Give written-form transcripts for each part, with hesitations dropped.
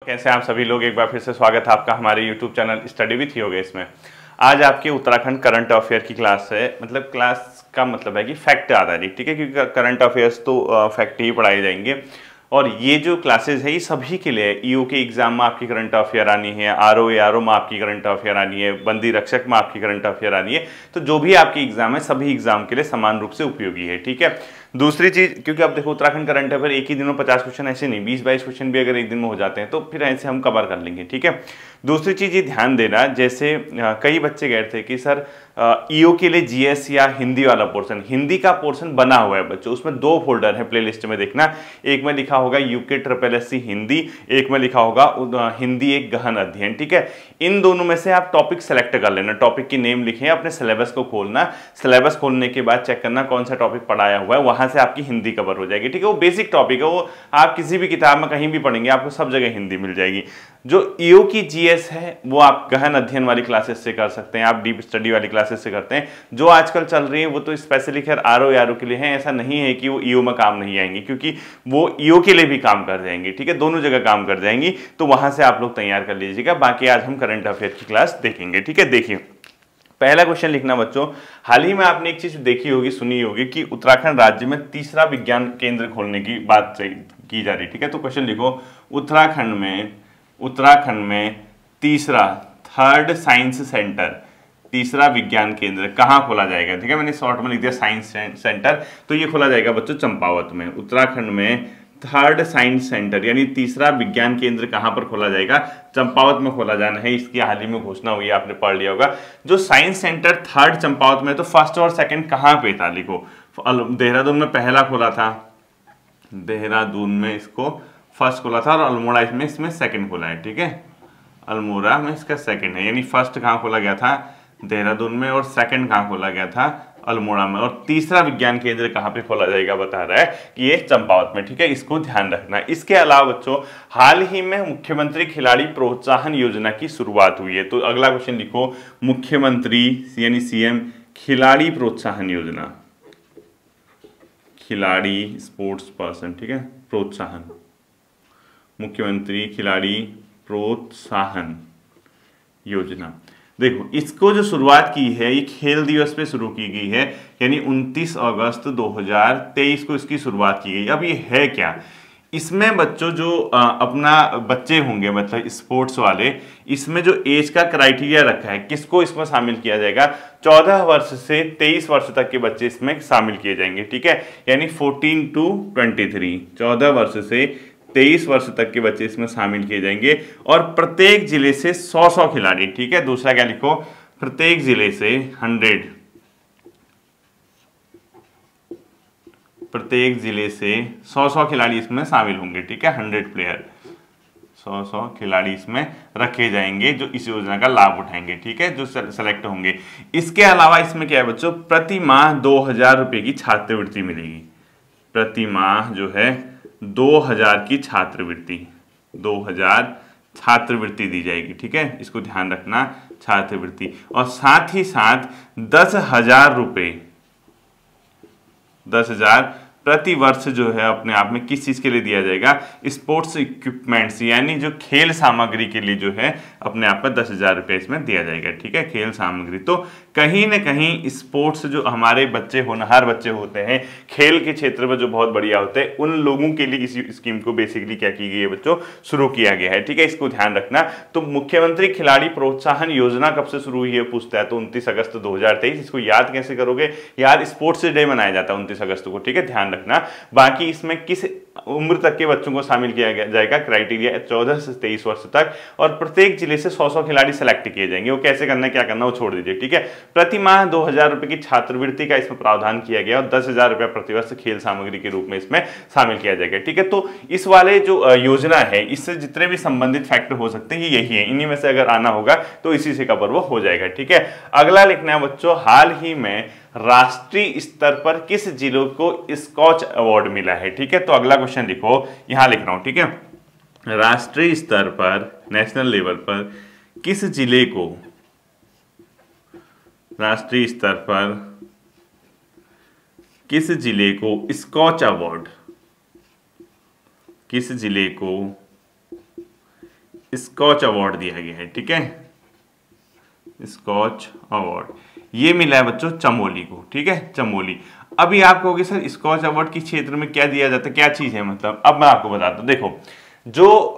कैसे आप सभी लोग, एक बार फिर से स्वागत है आपका हमारे YouTube channel study with Yogesh में। आज आपके उत्तराखंड करंट अफेयर की क्लास है। मतलब क्लास का मतलब है कि फैक्ट आ रहा है, ठीक है, क्योंकि करंट अफेयर्स तो फैक्ट ही पढ़ाए जाएंगे। और ये जो क्लासेस है ये सभी के लिए है। ईओ के एग्जाम में आपकी करंट अफेयर आनी है, आरओ में आपकी करंट अफेयर आनी है, बंदी रक्षक में आपकी करंट अफेयर आनी है। तो जो भी आपकी एग्जाम है सभी एग्जाम के लिए समान रूप से उपयोगी है, ठीक है। दूसरी चीज, क्योंकि अब देखो उत्तराखंड करंट अफेयर एक ही दिन में 50 क्वेश्चन ऐसे नहीं, 20-22 क्वेश्चन भी अगर एक दिन में हो जाते हैं तो फिर ऐसे हम कवर कर लेंगे, ठीक है। दूसरी चीज ये ध्यान देना, जैसे कई बच्चे कह रहे थे कि सर ईओ के लिए जीएस या हिंदी वाला पोर्शन, हिंदी का पोर्शन बना हुआ है बच्चों, उसमें 2 फोल्डर है प्लेलिस्ट में देखना। एक में लिखा होगा यूके SSSC हिंदी, एक में लिखा होगा हिंदी एक गहन अध्ययन, ठीक है। इन दोनों में से आप टॉपिक सेलेक्ट कर लेना, टॉपिक की नेम लिखें, अपने सिलेबस को खोलना, सिलेबस खोलने के बाद चेक करना कौन सा टॉपिक पढ़ाया हुआ है, वहां से आपकी हिंदी कवर हो जाएगी, ठीक है। वो बेसिक टॉपिक है, वो आप किसी भी किताब में कहीं भी पढ़ेंगे आपको सब जगह हिंदी मिल जाएगी। जो ईओ की जीएस है वो आप गहन अध्ययन वाली क्लासेस से कर सकते हैं, आप डीप स्टडी वाली क्लासेस से करते हैं। जो आजकल चल रही है वो तो स्पेशली खैर आरओ के लिए है, ऐसा नहीं है कि वो ईओ में काम नहीं आएंगी, क्योंकि वो ईओ के लिए भी काम कर जाएंगी, ठीक है, दोनों जगह काम कर जाएंगी। तो वहां से आप लोग तैयार कर लीजिएगा। बाकी आज हम करंट अफेयर की क्लास देखेंगे, ठीक है। देखिए पहला क्वेश्चन लिखना बच्चों, हाल ही में आपने एक चीज देखी होगी, सुनी होगी कि उत्तराखंड राज्य में तीसरा विज्ञान केंद्र खोलने की बात की जा रही, ठीक है। तो क्वेश्चन लिखो, उत्तराखंड में तीसरा, थर्ड साइंस सेंटर, तीसरा विज्ञान केंद्र कहाँ खोला जाएगा, ठीक है। मैंने शॉर्ट में लिख दिया साइंस सेंटर, तो ये खोला जाएगा बच्चों चंपावत में। उत्तराखंड में थर्ड साइंस सेंटर यानी तीसरा विज्ञान केंद्र कहां पर खोला जाएगा, चंपावत में खोला जाना है। इसकी हाल ही में घोषणा हुई है, आपने पढ़ लिया होगा। जो साइंस सेंटर थर्ड चंपावत में, तो फर्स्ट और सेकंड कहां पे था, लिखो। देहरादून में पहला खोला था, देहरादून में इसको फर्स्ट खोला था, और अल्मोड़ा इसमें सेकंड खोला है, ठीक है। अल्मोड़ा में इसका सेकंड है, यानी फर्स्ट कहां खोला गया था, देहरादून में, और सेकंड कहां खोला गया था, अल्मोड़ा में। और तीसरा विज्ञान केंद्र कहां पे खोला जाएगा बता रहा है कि ये चंपावत में, ठीक है, इसको ध्यान रखना। इसके अलावा बच्चों हाल ही में मुख्यमंत्री खिलाड़ी प्रोत्साहन योजना की शुरुआत हुई है। तो अगला क्वेश्चन लिखो, मुख्यमंत्री यानी सीएम खिलाड़ी प्रोत्साहन योजना, खिलाड़ी स्पोर्ट्स पर्सन, ठीक है, प्रोत्साहन, मुख्यमंत्री खिलाड़ी प्रोत्साहन योजना। देखो इसको जो शुरुआत की है ये खेल दिवस पे शुरू की गई है, यानी 29 अगस्त 2023 को इसकी शुरुआत की गई। अब ये है क्या, इसमें बच्चों जो अपना बच्चे होंगे, मतलब स्पोर्ट्स वाले, इसमें जो एज का क्राइटेरिया रखा है, किसको इसमें शामिल किया जाएगा, 14 वर्ष से 23 वर्ष तक के बच्चे इसमें शामिल किए जाएंगे, ठीक है। यानी 14 to 23, 14 वर्ष से 23 वर्ष तक के बच्चे इसमें शामिल किए जाएंगे। और प्रत्येक जिले से 100 खिलाड़ी, ठीक है। दूसरा क्या लिखो, प्रत्येक जिले से 100, प्रत्येक जिले से 100 खिलाड़ी इसमें शामिल होंगे, ठीक है। 100 प्लेयर, 100 खिलाड़ी इसमें रखे जाएंगे जो इस योजना का लाभ उठाएंगे, ठीक है, जो सेलेक्ट होंगे। इसके अलावा इसमें क्या है बच्चों, प्रति माह 2000 रुपए की छात्रवृत्ति मिलेगी। प्रति माह जो है 2000 की छात्रवृत्ति, 2000 छात्रवृत्ति दी जाएगी, ठीक है, इसको ध्यान रखना, छात्रवृत्ति। और साथ ही साथ 10,000 रुपए, 10,000 प्रति वर्ष जो है अपने आप में किस चीज के लिए दिया जाएगा, स्पोर्ट्स इक्विपमेंट्स, यानी जो खेल सामग्री के लिए जो है अपने आप में 10,000 रुपये इसमें दिया जाएगा, ठीक है, खेल सामग्री। तो कहीं ना कहीं स्पोर्ट्स जो हमारे बच्चे होनहार बच्चे होते हैं, खेल के क्षेत्र में जो बहुत बढ़िया होते हैं, उन लोगों के लिए इस स्कीम को बेसिकली क्या की गई है बच्चों, शुरू किया गया है, ठीक है, इसको ध्यान रखना। तो मुख्यमंत्री खिलाड़ी प्रोत्साहन योजना कब से शुरू हुई है पूछता है, तो 29 अगस्त 2023। इसको याद कैसे करोगे, याद स्पोर्ट्स डे मनाया जाता है 29 अगस्त को, ठीक है, ध्यान रखना। बाकी इसमें किस उम्र तक के बच्चों को शामिल किया जाएगा, क्राइटेरिया 14 से 23 वर्ष तक, और प्रत्येक जिले से 100 खिलाड़ी सेलेक्ट किए जाएंगे। वो कैसे करना है, क्या करना, वो छोड़ दीजिए, ठीक है। प्रति माह 2000 रुपए की छात्रवृत्ति का इसमें प्रावधान किया गया, और 10,000 रुपया प्रतिवर्ष खेल सामग्री के रूप में इसमें शामिल किया जाएगा, ठीक है। तो इस वाले जो योजना है, इससे जितने भी संबंधित फैक्टर हो सकते हैं ये यही है, इन्हीं में से अगर आना होगा तो इसी से कवर वो हो जाएगा, ठीक है। अगला लिखना है बच्चों, हाल ही में राष्ट्रीय स्तर पर किस जिले को स्कॉच अवार्ड मिला है, ठीक है। तो अगला क्वेश्चन लिखो, यहां लिख रहा हूं, ठीक है, राष्ट्रीय स्तर पर, नेशनल लेवल पर किस जिले को, राष्ट्रीय स्तर पर किस जिले को स्कॉच अवार्ड, किस जिले को स्कॉच अवार्ड दिया गया है, ठीक है, स्कॉच अवार्ड ये मिला है बच्चों चमोली को, ठीक है, चमोली। अभी आप कहोगे सर स्कॉच अवार्ड के क्षेत्र में क्या दिया जाता है, क्या चीज है, मतलब अब मैं आपको बताता हूँ। देखो जो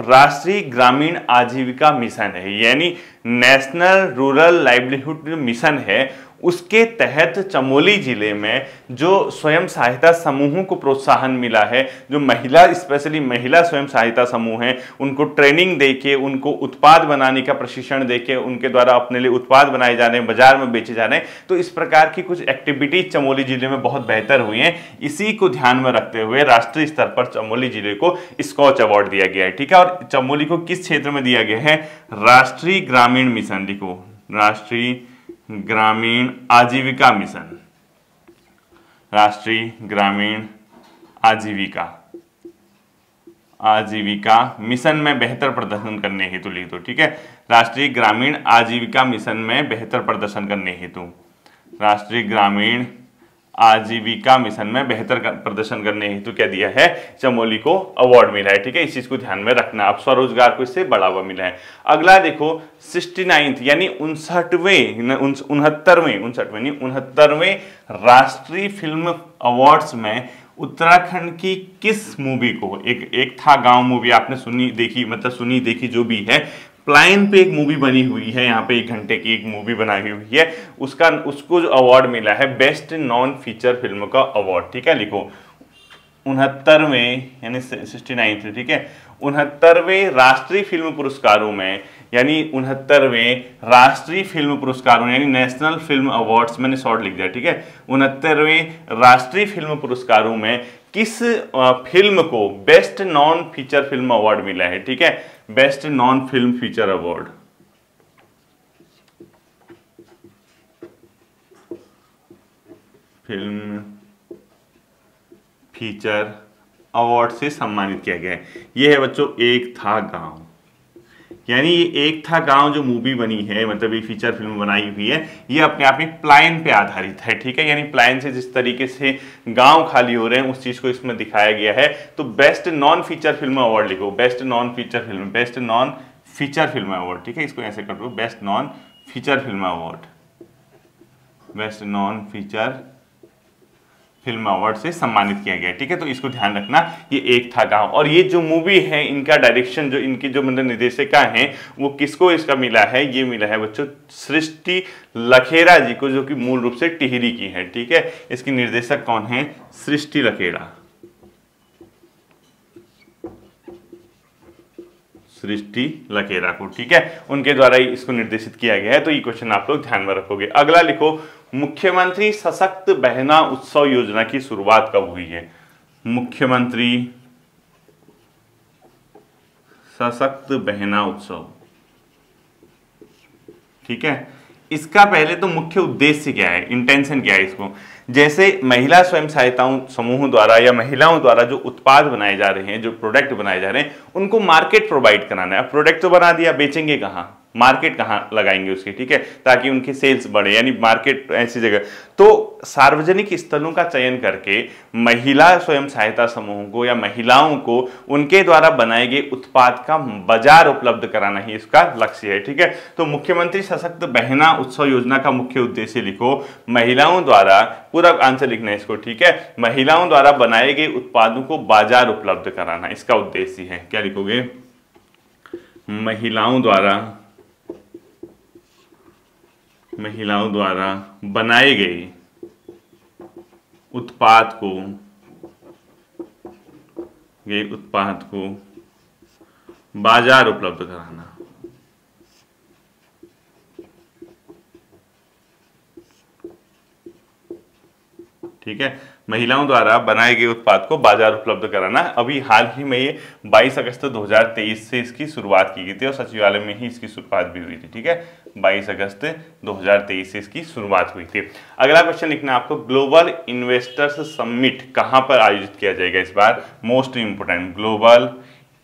राष्ट्रीय ग्रामीण आजीविका मिशन है, यानी नेशनल रूरल लाइवलीहुड मिशन है, उसके तहत चमोली जिले में जो स्वयं सहायता समूहों को प्रोत्साहन मिला है, जो महिला स्पेशली महिला स्वयं सहायता समूह हैं, उनको ट्रेनिंग देके, उनको उत्पाद बनाने का प्रशिक्षण देके, उनके द्वारा अपने लिए उत्पाद बनाए जा रहे हैं, बाजार में बेचे जा रहे हैं। तो इस प्रकार की कुछ एक्टिविटीज चमोली जिले में बहुत बेहतर हुई हैं। इसी को ध्यान में रखते हुए राष्ट्रीय स्तर पर चमोली जिले को स्कॉच अवार्ड दिया गया है, ठीक है। और चमोली को किस क्षेत्र में दिया गया है, राष्ट्रीय ग्रामीण मिशन, लिखो राष्ट्रीय ग्रामीण आजीविका मिशन, राष्ट्रीय ग्रामीण आजीविका मिशन में बेहतर प्रदर्शन करने हेतु लिख दो, ठीक है, राष्ट्रीय ग्रामीण आजीविका मिशन में बेहतर प्रदर्शन करने हेतु, राष्ट्रीय ग्रामीण आजीविका मिशन में बेहतर प्रदर्शन करने हेतु क्या दिया है, चमोली को अवार्ड मिला है, ठीक है। इस चीज को ध्यान में रखना, आप स्वरोजगार को इससे बढ़ावा मिला है। अगला देखो 69th यानी 69वें राष्ट्रीय फिल्म अवार्ड्स में उत्तराखंड की किस मूवी को, एक था गांव मूवी, आपने सुनी देखी जो भी है, प्लाइन पे एक मूवी बनी हुई है, यहाँ पे 1 घंटे की एक मूवी बनाई हुई है, उसको जो अवार्ड मिला है बेस्ट नॉन फीचर फिल्म का अवार्ड, ठीक है। लिखो 69वें यानी 69, ठीक है, 69वें राष्ट्रीय फिल्म पुरस्कारों में, यानी 69वें राष्ट्रीय फिल्म पुरस्कारों यानी नेशनल फिल्म अवार्ड्स, मैंने शॉर्ट लिख दिया, ठीक है, 69वें राष्ट्रीय फिल्म पुरस्कारों में किस फिल्म को best non feature film award मिला है, ठीक है, best non film feature award, film feature award से सम्मानित किया गया है। यह है बच्चों एक था गांव, यानी ये एक था गांव जो मूवी बनी है, मतलब ये फीचर फिल्म बनाई हुई है, ये अपने आप में प्लान पे आधारित है, ठीक है, यानी प्लान से जिस तरीके से गांव खाली हो रहे हैं उस चीज को इसमें दिखाया गया है। तो best non feature film award लिखो, best non feature film award, ठीक है, इसको ऐसे कर दो, best non feature film award, best non feature film award से सम्मानित किया गया, ठीक है। तो इसको ध्यान रखना, ये एक था गांव। और ये जो मूवी है, इनका डायरेक्शन, जो इनकी जो मतलब निर्देशिका हैं, वो किसको इसका मिला है, ये मिला है बच्चों सृष्टि लखेड़ा जी को, जो कि मूल रूप से टिहरी की है, ठीक है। इसकी निर्देशक कौन है, सृष्टि लखेड़ा, सृष्टि लखेड़ा को, ठीक है, उनके द्वारा ही इसको निर्देशित किया गया है। तो ये क्वेश्चन आप लोग ध्यान में रखोगे। अगला लिखो मुख्यमंत्री सशक्त बहना उत्सव योजना की शुरुआत कब हुई है, मुख्यमंत्री सशक्त बहना उत्सव, ठीक है। इसका पहले तो मुख्य उद्देश्य क्या है, इंटेंशन क्या है इसको, जैसे महिला स्वयं सहायता समूहों द्वारा या महिलाओं द्वारा जो उत्पाद बनाए जा रहे हैं, जो प्रोडक्ट बनाए जा रहे हैं, उनको मार्केट प्रोवाइड कराना है। प्रोडक्ट तो बना दिया, बेचेंगे कहाँ, मार्केट कहाँ लगाएंगे उसकी, ठीक है, ताकि उनकी सेल्स बढ़े, यानी मार्केट ऐसी जगह। तो सार्वजनिक स्थलों का चयन करके महिला स्वयं सहायता समूहों को या महिलाओं को उनके द्वारा बनाए गए उत्पाद का बाजार उपलब्ध कराना ही इसका लक्ष्य है, ठीक है। तो मुख्यमंत्री सशक्त बहना उत्सव योजना का मुख्य उद्देश्य लिखो, महिलाओं द्वारा, पूरा आंसर लिखना है इसको, ठीक है, महिलाओं द्वारा बनाए गए उत्पादों को बाजार उपलब्ध कराना इसका उद्देश्य है। क्या लिखोगे, महिलाओं द्वारा बनाए गए उत्पाद को बाजार उपलब्ध कराना, ठीक है, महिलाओं द्वारा बनाए गए उत्पाद को बाजार उपलब्ध कराना। अभी हाल ही में ये 22 अगस्त 2023 से इसकी शुरुआत की गई थी और सचिवालय में ही इसकी शुरुआत भी हुई थी, ठीक है, 22 अगस्त 2023 से इसकी शुरुआत हुई थी। अगला क्वेश्चन लिखना आपको, ग्लोबल इन्वेस्टर्स समिट कहां पर आयोजित किया जाएगा इस बार, most important, global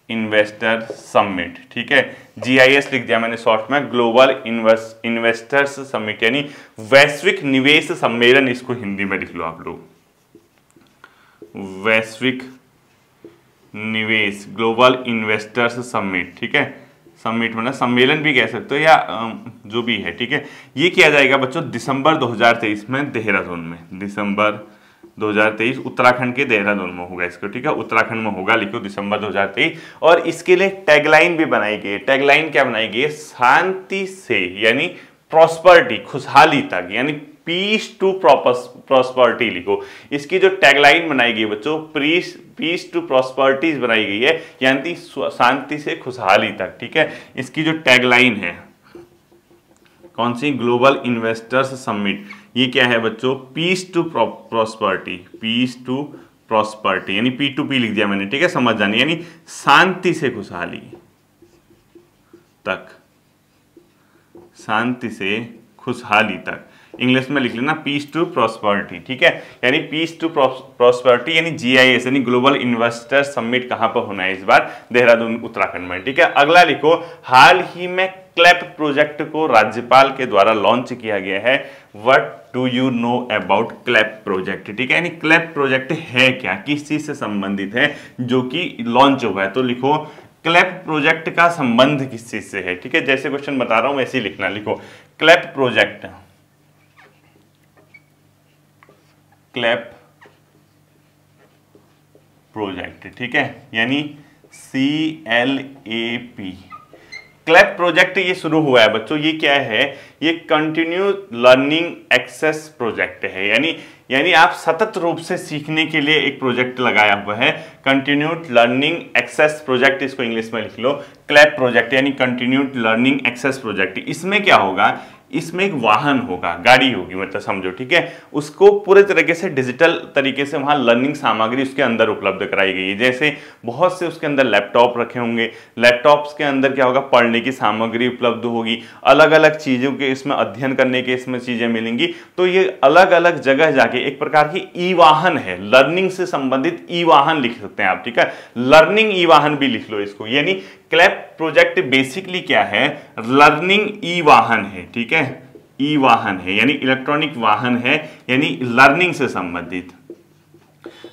investor summit, ठीक है, GIS लिख दिया मैंने शॉर्ट में, ग्लोबल इन्वेस्टर्स समिट यानी वैश्विक निवेश सम्मेलन, इसको हिंदी में लिख लो आप लोग, वैश्विक निवेश, ग्लोबल इन्वेस्टर्स समिट, ठीक है, समिट मतलब सम्मेलन भी कह सकते हो या जो भी है, ठीक है। ये किया जाएगा बच्चों दिसंबर 2023 में देहरादून में, दिसंबर 2023 उत्तराखंड के देहरादून में होगा इसको, ठीक है, उत्तराखंड में होगा, लिखो दिसंबर 2023। और इसके लिए टैगलाइन भी बनाई गई है। टैगलाइन क्या बनाई गई है? शांति से यानी प्रॉस्पर्टी, खुशहाली तक, यानी पीस टू प्रॉस्पर्टी लिखो। इसकी जो टैगलाइन बनाई गई है बच्चों, पीस टू प्रॉस्पर्टीज बनाई गई है, यानी शांति से खुशहाली तक, ठीक है। इसकी जो टैगलाइन है कौन सी? Global investors summit. ये क्या है बच्चों? Peace to prosperity, peace to prosperity, यानी P2P लिख दिया मैंने, ठीक है, समझ जानी, यानी शांति से खुशहाली तक, शांति से खुशहाली तक। इंग्लिश में लिख लेना पीस टू प्रॉस्पर्टी, ठीक है, यानी पीस टू प्रॉस्पर्टी, यानी GIS यानी ग्लोबल इन्वेस्टर समिट कहां पर होना है इस बार? देहरादून उत्तराखंड में, ठीक है। अगला लिखो, हाल ही में क्लैप प्रोजेक्ट को राज्यपाल के द्वारा लॉन्च किया गया है। What do you know about clap project, ठीक है, यानी क्लैप प्रोजेक्ट है क्या, किस चीज से संबंधित है जो कि लॉन्च हुआ है? तो लिखो क्लैप प्रोजेक्ट का संबंध किस चीज से है, ठीक है, जैसे क्वेश्चन बता रहा हूं वैसे ही लिखना। लिखो क्लैप प्रोजेक्ट, क्लैप प्रोजेक्ट, ठीक है, यानी CLAP। क्लैप प्रोजेक्ट ये शुरू हुआ है बच्चों, ये क्या है? ये कंटिन्यू लर्निंग एक्सेस प्रोजेक्ट है, यानी आप सतत रूप से सीखने के लिए एक प्रोजेक्ट लगाया हुआ है, कंटिन्यूड लर्निंग एक्सेस प्रोजेक्ट, इसको इंग्लिश में लिख लो क्लैप प्रोजेक्ट, यानी कंटिन्यूड लर्निंग एक्सेस प्रोजेक्ट। इसमें क्या होगा? इसमें एक वाहन होगा, गाड़ी होगी, मतलब समझो, ठीक है, उसको पूरे तरीके से डिजिटल तरीके से वहां लर्निंग सामग्री उसके अंदर उपलब्ध कराई गई है। जैसे बहुत से उसके अंदर लैपटॉप रखे होंगे, लैपटॉप्स के अंदर क्या होगा? पढ़ने की सामग्री उपलब्ध होगी, अलग अलग चीजों के इसमें अध्ययन करने के इसमें चीजें मिलेंगी। तो ये अलग अलग जगह जाके एक प्रकार की ई वाहन है, लर्निंग से संबंधित ई वाहन लिख सकते हैं आप, ठीक है, लर्निंग ई वाहन भी लिख लो इसको। यानी क्लैप प्रोजेक्ट बेसिकली क्या है? लर्निंग ई वाहन है, ठीक है, ई वाहन है यानी इलेक्ट्रॉनिक वाहन है, यानी लर्निंग से संबंधित।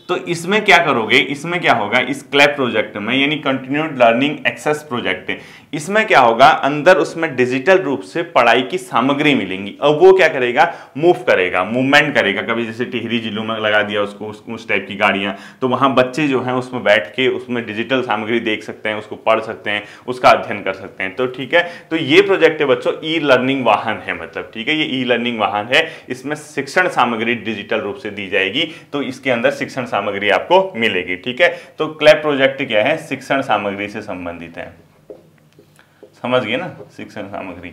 तो इसमें क्या करोगे? इसमें क्या होगा? इस क्लैप प्रोजेक्ट में, यानी कंटिन्यूड लर्निंग एक्सेस प्रोजेक्ट, इसमें क्या होगा? अंदर उसमें डिजिटल रूप से पढ़ाई की सामग्री मिलेंगी। अब वो क्या करेगा? मूव करेगा, मूवमेंट करेगा। कभी जैसे टिहरी जिलों में लगा दिया उसको उस टाइप की गाड़ियां, तो वहां बच्चे जो हैं उसमें बैठ के उसमें डिजिटल सामग्री देख सकते हैं, उसको पढ़ सकते हैं, उसका अध्ययन कर सकते हैं। तो ठीक है, तो ये प्रोजेक्ट है बच्चों, ई लर्निंग वाहन है, मतलब ठीक है, ये ई लर्निंग वाहन है। इसमें शिक्षण सामग्री डिजिटल रूप से दी जाएगी, तो इसके अंदर शिक्षण सामग्री आपको मिलेगी, ठीक है। तो क्लैप प्रोजेक्ट क्या है? शिक्षण सामग्री से संबंधित है, समझ गए ना, शिक्षण सामग्री,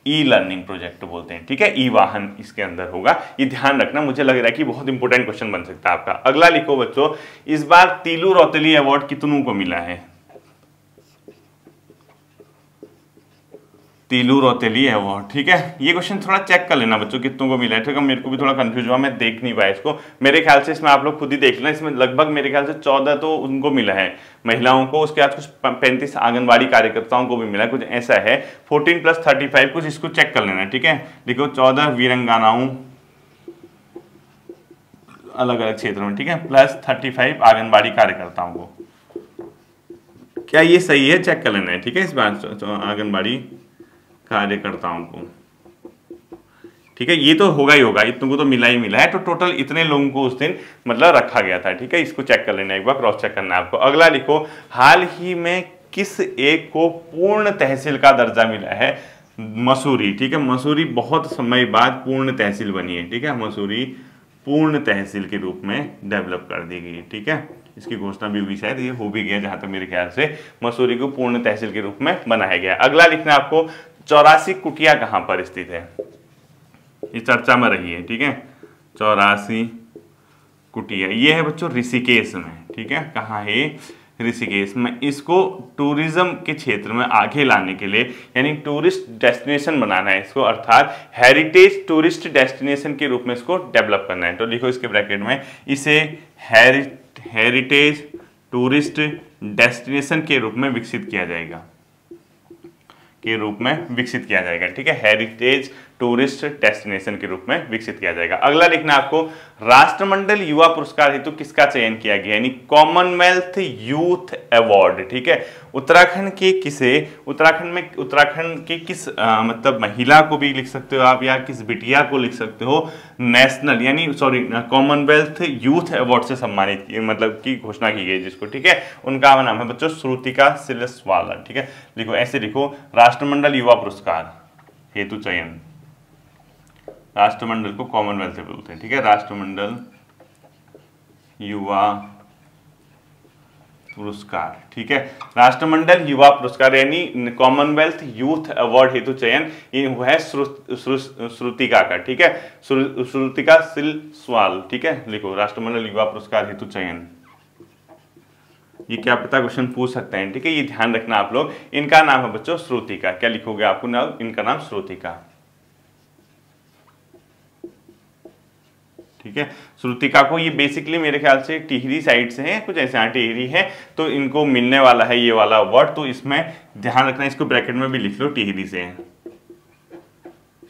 ई लर्निंग प्रोजेक्ट बोलते हैं, ठीक है। ई वाहन इसके अंदर होगा, ये ध्यान रखना, मुझे लग रहा है कि बहुत इंपॉर्टेंट क्वेश्चन बन सकता है आपका। अगला लिखो बच्चों, इस बार तीलू रौतेली अवार्ड कितनों को मिला है? तीलू रौतेली अवार्ड, ठीक है। ये क्वेश्चन थोड़ा चेक कर लेना बच्चों, कितनों को मिला है, ठीक है। मेरे को भी थोड़ा कंफ्यूज हुआ, मैं देख नहीं पाया इसको। मेरे ख्याल से इसमें आप लोग खुद ही देख लेना, इसमें लगभग मेरे ख्याल से 14 तो उनको मिला है महिलाओं को, उसके बाद कुछ 35 आंगनबाड़ी कार्यकर्ताओं को भी मिला है, कुछ ऐसा है। 14 + 35 कुछ, इसको चेक कर लेना, ठीक है। देखो 14 वीरंगनाओं अलग अलग क्षेत्रों में, ठीक है, प्लस 35 आंगनबाड़ी कार्यकर्ताओं को। क्या ये सही है? चेक कर लेना है, ठीक है, इस बार आंगनबाड़ी कार्यकर्ताओं को, ठीक है। ये तो होगा ही होगा, इतनों को तो मिला ही मिला है। तो टोटल इतने लोगों को उस दिन मतलब रखा गया था, ठीक है। इसको चेक कर लेना, एक बार क्रॉस चेक करना है आपको। अगला लिखो, हाल ही में किस एक को पूर्ण तहसील का दर्जा मिला है? मसूरी, ठीक है, मसूरी बहुत समय बाद पूर्ण तहसील बनी है, ठीक है। मसूरी पूर्ण तहसील के रूप में डेवलप कर दी गई, ठीक है। इसकी घोषणा भी हुई, शायद ये हो भी गया जहां तक मेरे ख्याल से, मसूरी को पूर्ण तहसील के रूप में बनाया गया। अगला लिखना आपको, 84 कुटिया कहां पर स्थित है? ये चर्चा में रही है, ठीक है। 84 कुटिया, ये है बच्चों ऋषिकेश में, ठीक है। कहाँ है? ऋषिकेश में। इसको टूरिज्म के क्षेत्र में आगे लाने के लिए, यानी टूरिस्ट डेस्टिनेशन बनाना है इसको, अर्थात हेरिटेज टूरिस्ट डेस्टिनेशन के रूप में इसको डेवलप करना है। तो लिखो इसके ब्रैकेट में, इसे हेरिटेज टूरिस्ट डेस्टिनेशन के रूप में विकसित किया जाएगा, ठीक है। हेरिटेज टूरिस्ट डेस्टिनेशन के रूप में विकसित किया जाएगा। अगला लिखना आपको, राष्ट्रमंडल युवा पुरस्कार हेतु किसका चयन किया गया, यानी कॉमनवेल्थ यूथ अवार्ड। ठीक है, उत्तराखंड के किस मतलब महिला को भी लिख सकते हो आप, या किस बिटिया को लिख सकते हो, नेशनल यानी कॉमनवेल्थ यूथ अवार्ड से सम्मानित मतलब की घोषणा की गई जिसको। ठीक है, उनका नाम है बच्चों श्रुतिका सिलस्वाला। ठीक है, लिखो ऐसे लिखो, राष्ट्रमंडल युवा पुरस्कार हेतु चयन, राष्ट्रमंडल को कॉमनवेल्थ बोलते हैं। ठीक है, राष्ट्रमंडल युवा पुरस्कार। ठीक है, राष्ट्रमंडल युवा पुरस्कार यानी कॉमनवेल्थ यूथ अवार्ड हेतु चयन ये हुआ है श्रुतिका का। ठीक है, श्रुतिका सिलस्वाल। ठीक है, लिखो राष्ट्रमंडल युवा पुरस्कार हेतु चयन। ये क्या पता क्वेश्चन पूछ सकते हैं। ठीक है, ये ध्यान रखना आप लोग। इनका नाम है बच्चों श्रुतिका। क्या लिखोगे आपको नाम, इनका नाम श्रुतिका। ठीक है, श्रुतिका को ये बेसिकली मेरे ख्याल से टिहरी साइड से है, कुछ ऐसे टिहरी है, तो इनको मिलने वाला है ये वाला अवार्ड। तो इसमें ध्यान रखना, इसको ब्रैकेट में भी लिख लो, टिहरी से है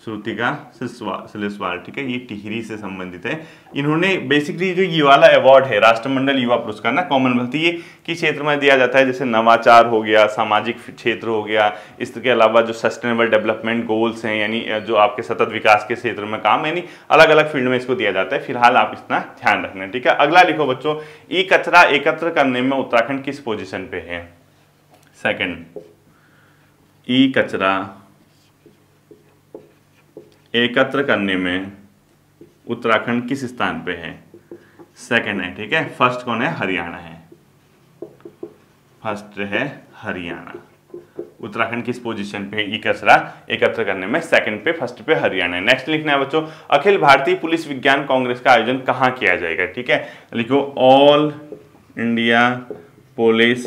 श्रुतिका सिलस्वाल। ठीक है, ये टिहरी से संबंधित है। इन्होंने बेसिकली जो ये वाला अवार्ड है राष्ट्रमंडल युवा पुरस्कार ना कॉमनवेल्थ, ये किस क्षेत्र में दिया जाता है, जैसे नवाचार हो गया, सामाजिक क्षेत्र हो गया, इसके अलावा जो सस्टेनेबल डेवलपमेंट गोल्स हैं यानी जो आपके सतत विकास के क्षेत्र में काम, यानी अलग अलग फील्ड में इसको दिया जाता है। फिलहाल आप इतना ध्यान रखना। ठीक है, अगला लिखो बच्चों, ई कचरा एकत्र करने में उत्तराखंड किस पोजिशन पे है, सेकंड। ई कचरा एकत्र करने में उत्तराखंड किस स्थान पे है, सेकंड है। ठीक है, फर्स्ट कौन है, हरियाणा है, फर्स्ट है हरियाणा। उत्तराखंड किस पोजीशन पे है ई कचरा एकत्र करने में, सेकंड पे, फर्स्ट पे हरियाणा है। नेक्स्ट लिखना है बच्चों, अखिल भारतीय पुलिस विज्ञान कांग्रेस का आयोजन कहाँ किया जाएगा। ठीक है, लिखो all India police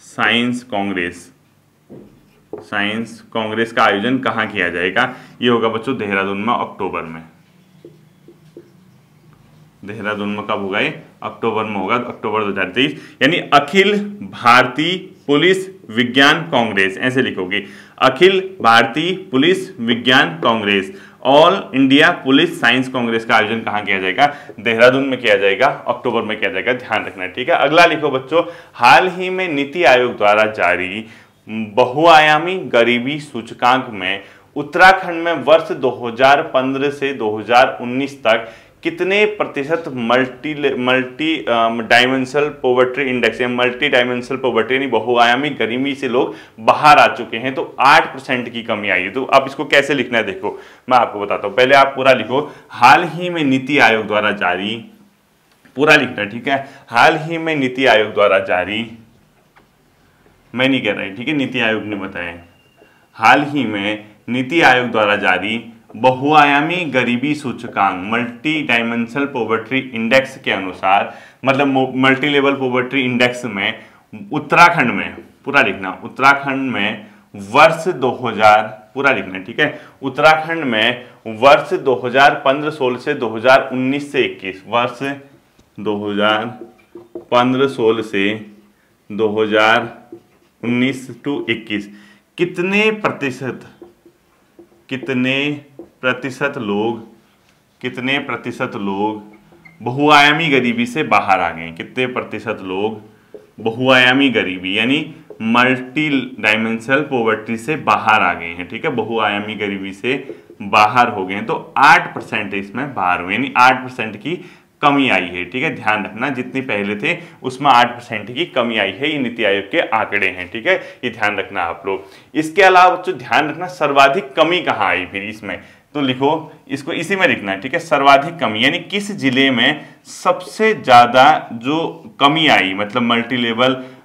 science Congress का आयोजन कहाँ किया जाएगा, ये होगा बच्चों देहरादून में अक्टूबर में। देहरादून में कब होगा ये, अक्टूबर में होगा, अक्टूबर 2023। यानी अखिल भारतीय पुलिस विज्ञान कांग्रेस, ऐसे लिखोगे, अखिल भारतीय पुलिस विज्ञान Congress, all India police science Congress का आयोजन कहाँ किया जाएगा, देहरादून में किया जाएगा, अक्टूबर में किया जाएगा, ध्यान रखना। ठीक है, अगला लिखो बच्चों, हाल ही में नीति आयोग द्वारा जारी बहुआयामी गरीबी सूचकांक में उत्तराखंड में वर्ष 2015 से 2019 तक कितने प्रतिशत multi dimensional poverty index, multi dimensional poverty यानी बहुआयामी गरीबी से लोग बाहर आ चुके हैं, तो 8% की कमी आई है। तो अब इसको कैसे लिखना है देखो, मैं आपको बताता हूं। पहले आप पूरा लिखो, हाल ही में नीति आयोग द्वारा जारी, पूरा लिखना। ठीक है, हाल ही में नीति आयोग द्वारा जारी, मैं नहीं कह रहा, ठीक है, नीति आयोग ने बताया, हाल ही में नीति आयोग द्वारा जारी बहुआयामी गरीबी सूचकांक मल्टी डायमेंशनल पॉवर्टी इंडेक्स के अनुसार, मतलब मल्टी लेवल पॉवर्टी इंडेक्स में उत्तराखंड में, पूरा लिखना, उत्तराखंड में वर्ष 2000, पूरा लिखना। ठीक है, उत्तराखंड में वर्ष 2015-16 से 2019 से 21, वर्ष 2015-16 से 2019 to 21 कितने प्रतिशत लोग बहुआयामी गरीबी से बाहर आ गए, कितने प्रतिशत लोग बहुआयामी गरीबी यानी मल्टी डायमेंशनल पॉवर्टी से बाहर आ गए हैं। ठीक है, बहुआयामी गरीबी से बाहर हो गए हैं, तो 8% इसमें बाहर हुए, यानी 8% की कमी आई है। ठीक है, ध्यान रखना, जितने पहले थे उसमें 8% की कमी आई है, ये नीति आयोग के आंकड़े हैं। ठीक है, ये ध्यान रखना आप लोग। इसके अलावा बच्चों ध्यान रखना, सर्वाधिक कमी कहाँ आई फिर इसमें, तो लिखो इसको, इसी में लिखना है। ठीक है, सर्वाधिक कमी यानी किस जिले में सबसे ज्यादा जो कमी आई, मतलब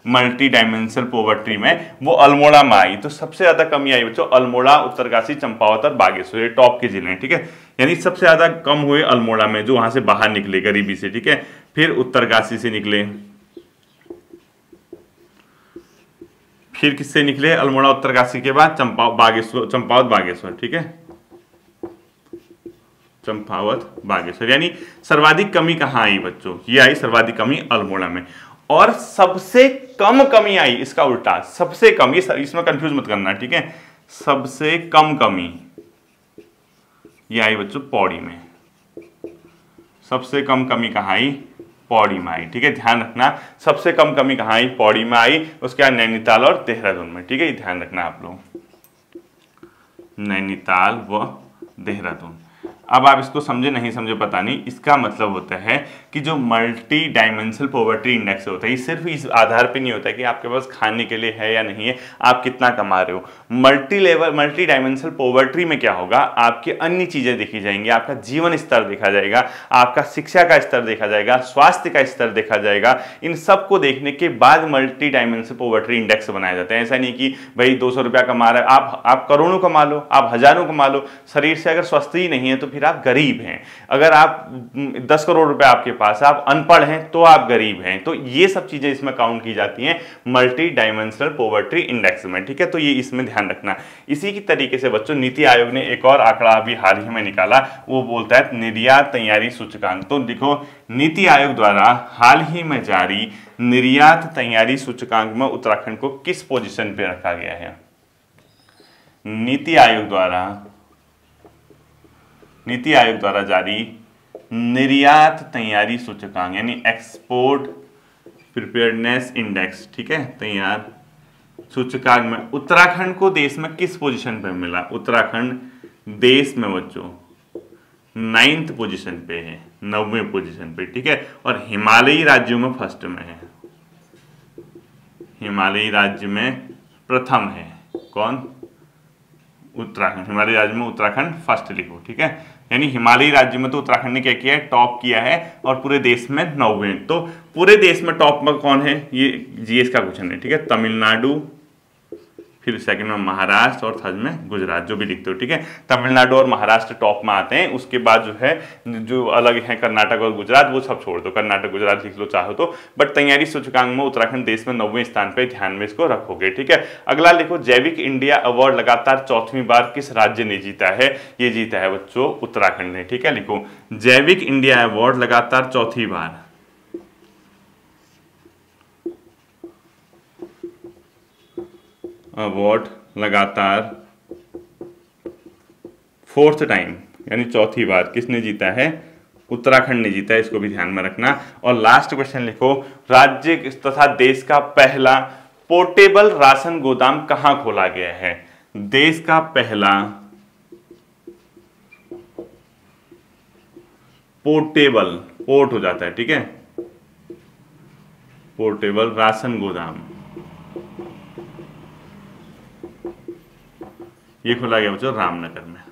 मल्टी डायमेंशनल पॉवर्टी में, वो अल्मोड़ा में आई। तो सबसे ज्यादा कमी आई बच्चों अल्मोड़ा, उत्तरकाशी, चंपावत और बागेश्वर, ये टॉप के जिले हैं। ठीक है, यानी सबसे ज्यादा कम हुए अल्मोड़ा में, जो वहां से बाहर निकले गरीबी से। ठीक है, फिर उत्तरकाशी से निकले, फिर किससे निकले, अल्मोड़ा उत्तरकाशी के बाद चंपावत बागेश्वर। ठीक है, चंपावत बागेश्वर, यानी सर्वाधिक कमी कहाँ आई बच्चों, ये आई सर्वाधिक कमी अल्मोड़ा में। और सबसे कम कमी आई, इसका उल्टा, सबसे कम, ये इसमें कंफ्यूज मत करना। ठीक है, सबसे कम कमी ये आई बच्चों पौड़ी में। सबसे कम कमी कहाँ आई? पौड़ी में आई। ठीक है, ध्यान रखना, सबसे कम कमी कहाँ आई? पौड़ी में आई। उसके बाद नैनीताल और देहरादून में। ठीक है, ये ध्यान रखना आप लोग, नैनीताल व देहरादून। अब आप इसको समझे नहीं समझे पता नहीं, इसका मतलब होता है कि जो मल्टी डायमेंशनल पॉवर्टी इंडेक्स होता है, ये सिर्फ इस आधार पे नहीं होता है कि आपके पास खाने के लिए है या नहीं है, आप कितना कमा रहे हो। मल्टी डायमेंशनल पॉवर्टी में क्या होगा? आपकी अन्य चीजें देखी जाएंगी, आपका जीवन स्तर देखा जाएगा, आपका शिक्षा का स्तर देखा जाएगा, स्वास्थ्य का स्तर देखा जाएगा। इन सब को देखने के बाद मल्टी डायमेंशनल पॉवर्टी इंडेक्स बनाए जाते हैं। ऐसा नहीं कि भाई 200 रुपया कमा रहे हैं, आप करोड़ों कमा लो, आप हजारों कमा लो, शरीर से अगर स्वस्थ ही नहीं है तो फिर आप गरीब हैं। अगर आप 10 करोड़ रुपए आपके पास, आप अनपढ़ हैं तो आप गरीब हैं। तो ये सब चीजें इसमें काउंट की जाती हैं मल्टी डायमेंशनल पॉवर्टी इंडेक्स में। ठीक है, तो ये इसमें ध्यान रखना। इसी की तरीके से बच्चों नीति आयोग ने एक और आंकड़ा अभी हाल ही में निकाला, वो बोलता है निर्यात तैयारी सूचकांक। तो देखो, नीति आयोग द्वारा हाल ही में जारी निर्यात तैयारी सूचकांक में उत्तराखंड को किस पोजीशन पे रखा गया है? नीति आयोग द्वारा जारी निर्यात तैयारी सूचकांक यानी एक्सपोर्ट प्रिपेयर्डनेस इंडेक्स, ठीक है, तैयार सूचकांक में उत्तराखंड को देश में किस पोजीशन पे मिला? उत्तराखंड देश में बच्चों 9th पोजीशन पे है, 9वें पोजीशन पे। ठीक है, और हिमालयी राज्यों में फर्स्ट में है, हिमालयी राज्य में प्रथम है। कौन? उत्तराखंड। हिमालयी राज्य में उत्तराखंड फर्स्ट लिखो। ठीक है, यानी हिमालयी राज्य में तो उत्तराखंड ने क्या किया है? टॉप किया है, और पूरे देश में 9वें। तो पूरे देश में टॉप में कौन है? ये जीएस का क्वेश्चन है। ठीक है, तमिलनाडु, फिर सेकंड में महाराष्ट्र और थर्ड में गुजरात, जो भी लिखते हो। ठीक है, तमिलनाडु और महाराष्ट्र टॉप में आते हैं। उसके बाद जो है, जो अलग है कर्नाटक और गुजरात, वो सब छोड़ दो, कर्नाटक गुजरात लिख लो चाहो तो। बट तैयारी सूचकांक में उत्तराखंड देश में 9वें स्थान पे, ध्यान में इसको रखोगे। ठीक है, अगला लिखो, जैविक इंडिया अवार्ड लगातार 4वीं बार किस राज्य ने जीता है? ये जीता है बच्चों उत्तराखंड ने। ठीक है, लिखो जैविक इंडिया अवार्ड लगातार 4थी बार, अवार्ड लगातार 4th टाइम यानी 4थी बार किसने जीता है? उत्तराखंड ने जीता है। इसको भी ध्यान में रखना। और लास्ट क्वेश्चन लिखो, राज्य तथा देश का पहला पोर्टेबल राशन गोदाम कहां खोला गया है? देश का पहला पोर्टेबल, पोर्ट हो जाता है, ठीक है, पोर्टेबल राशन गोदाम ये खोला गया बच्चों रामनगर में।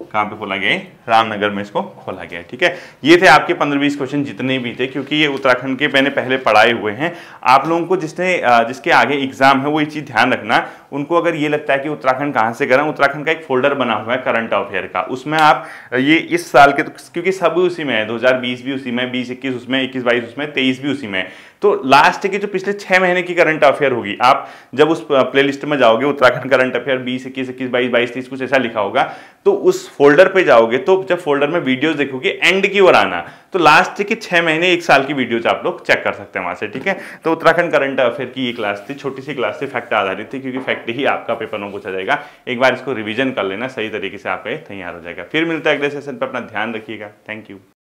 कहां पे खोला गया? रामनगर में इसको खोला गया। ठीक है, ये थे आपके 15-20 क्वेश्चन जितने भी थे, क्योंकि ये उत्तराखंड के मैंने पहले पढ़ाए हुए हैं। आप लोगों को जिसके आगे एग्जाम है वो ये चीज ध्यान रखना। उनको अगर ये लगता है कि उत्तराखंड कहाँ से करें, उत्तराखंड का एक फोल्डर बना हुआ है करंट अफेयर का, उसमें आप ये इस साल के, क्योंकि सब उसी में है, 2020 भी उसी में, 20-21 उसमें, 21-22 उसमें, 23 भी उसी में। तो लास्ट की जो पिछले 6 महीने की करंट अफेयर होगी, आप जब उस प्लेलिस्ट में जाओगे, उत्तराखंड करंट अफेयर 20-21, 21-22, 22-23 कुछ ऐसा लिखा होगा, तो उस फोल्डर पे जाओगे, तो जब फोल्डर में वीडियोस देखोगे एंड की ओर आना, तो लास्ट की 6 महीने 1 साल की वीडियोस आप लोग चेक कर सकते हैं वहां से। ठीक है, तो उत्तराखंड करंट अफेयर की ये क्लास थी, छोटी सी क्लास थी, फैक्ट आधारित थी, क्योंकि फैक्ट ही आपका पेपर में पूछा जाएगा। एक बार इसको रिवीजन कर लेना, सही तरीके से आपका तैयार हो जाएगा। फिर मिलता है अगले सेशन पर, अपना ध्यान रखिएगा। Thank you.